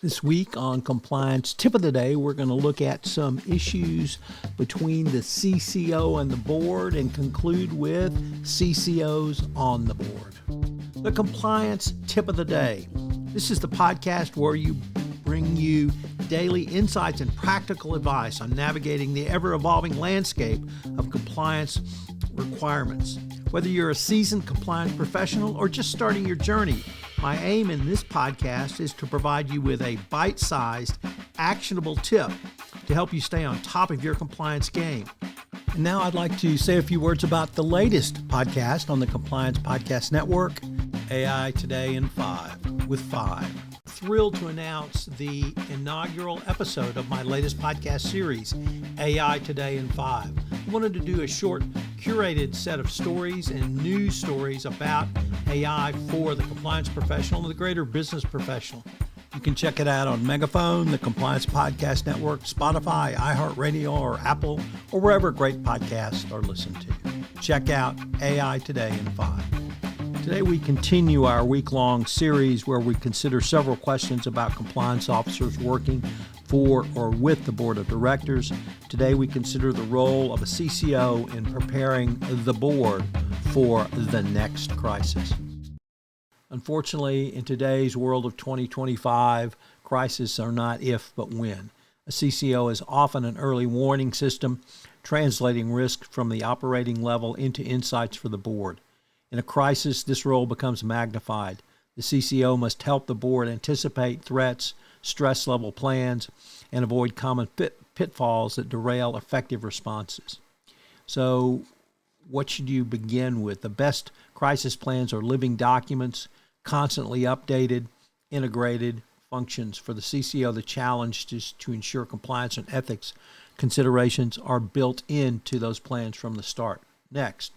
This week on Compliance Tip of the Day, we're going to look at some issues between the CCO and the board and conclude with CCOs on the board. The Compliance Tip of the Day. This is the podcast where we bring you daily insights and practical advice on navigating the ever-evolving landscape of compliance requirements. Whether you're a seasoned compliance professional or just starting your journey, my aim in this podcast is to provide you with a bite-sized, actionable tip to help you stay on top of your compliance game. And now I'd like to say a few words about the latest podcast on the Compliance Podcast Network, AI Today in 5 with 5. Thrilled to announce the inaugural episode of my latest podcast series, AI Today in 5. I wanted to do a short, curated set of stories and news stories about AI for the compliance professional and the greater business professional. You can check it out on Megaphone, the Compliance Podcast Network, Spotify, iHeartRadio, or Apple, or wherever great podcasts are listened to. Check out AI Today in 5. Today we continue our week-long series where we consider several questions about compliance officers working for or with the board of directors. Today we consider the role of a CCO in preparing the board for the next crisis. Unfortunately, in today's world of 2025, crises are not if but when. A CCO is often an early warning system, translating risk from the operating level into insights for the board. In a crisis, this role becomes magnified. The CCO must help the board anticipate threats, stress level plans, and avoid common pitfalls that derail effective responses. So, what should you begin with? The best crisis plans are living documents, constantly updated, integrated functions. For the CCO, the challenge is to ensure compliance and ethics considerations are built into those plans from the start. Next,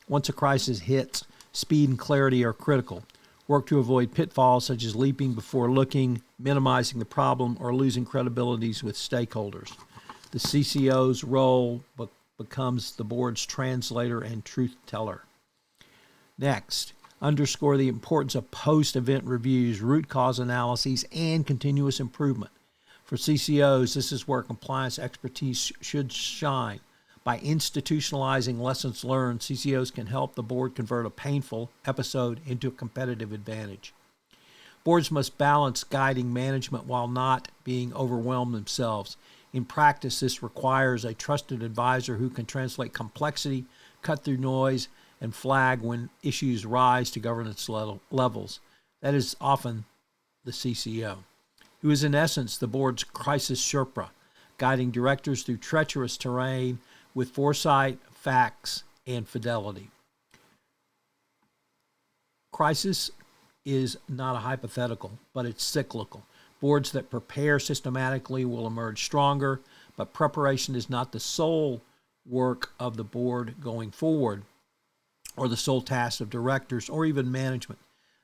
once a crisis hits, speed and clarity are critical. Work to avoid pitfalls such as leaping before looking, minimizing the problem, or losing credibilities with stakeholders. The CCO's role becomes the board's translator and truth teller. Next, underscore the importance of post-event reviews, root cause analyses, and continuous improvement. For CCOs, this is where compliance expertise should shine. By institutionalizing lessons learned, CCOs can help the board convert a painful episode into a competitive advantage. Boards must balance guiding management while not being overwhelmed themselves. In practice, this requires a trusted advisor who can translate complexity, cut through noise, and flag when issues rise to governance levels. That is often the CCO, who is in essence the board's crisis Sherpa, guiding directors through treacherous terrain with foresight, facts, and fidelity. Crisis is not a hypothetical, but it's cyclical. Boards that prepare systematically will emerge stronger, but preparation is not the sole work of the board going forward, or the sole task of directors or even management.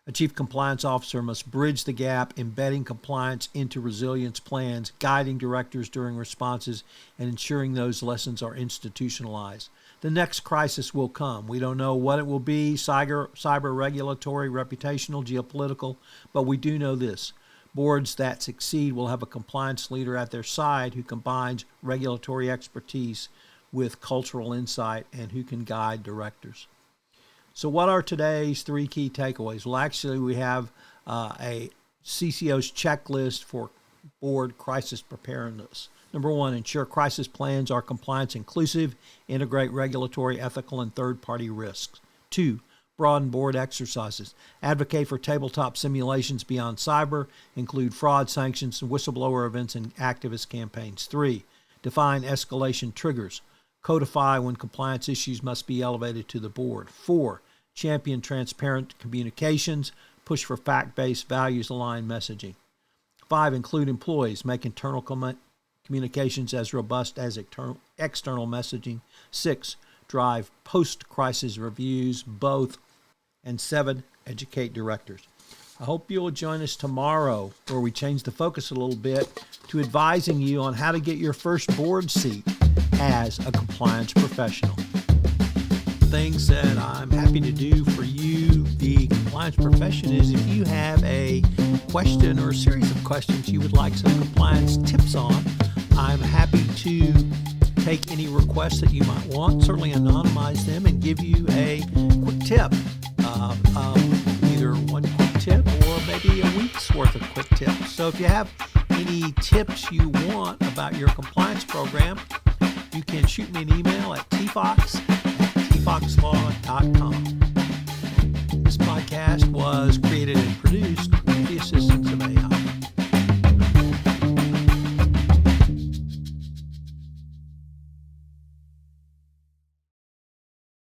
A chief compliance officer must bridge the gap, embedding compliance into resilience plans, guiding directors during responses, and ensuring those lessons are institutionalized. The next crisis will come. We don't know what it will be, cyber regulatory, reputational, geopolitical, but we do know this. Boards that succeed will have a compliance leader at their side who combines regulatory expertise with cultural insight and who can guide directors. So what are today's 3 key takeaways? Well, actually, we have a CCO's checklist for board crisis preparedness. Number 1, ensure crisis plans are compliance inclusive, integrate regulatory, ethical, and third-party risks. 2, broaden board exercises. Advocate for tabletop simulations beyond cyber, include fraud sanctions, whistleblower events, and activist campaigns. 3, define escalation triggers. Codify when compliance issues must be elevated to the board. 4, champion transparent communications, push for fact-based, values-aligned messaging. 5, include employees, make internal communications as robust as external messaging. 6, drive post-crisis reviews, both. And 7, educate directors. I hope you'll join us tomorrow where we change the focus a little bit to advising you on how to get your first board seat as a compliance professional. Things that I'm happy to do for you, the compliance profession, is if you have a question or a series of questions you would like some compliance tips on, I'm happy to take any requests that you might want, certainly anonymize them, and give you a quick tip, either one quick tip or maybe a week's worth of quick tips. So if you have any tips you want about your compliance program, you can shoot me an email at tfox@tfoxlaw.com. This podcast was created and produced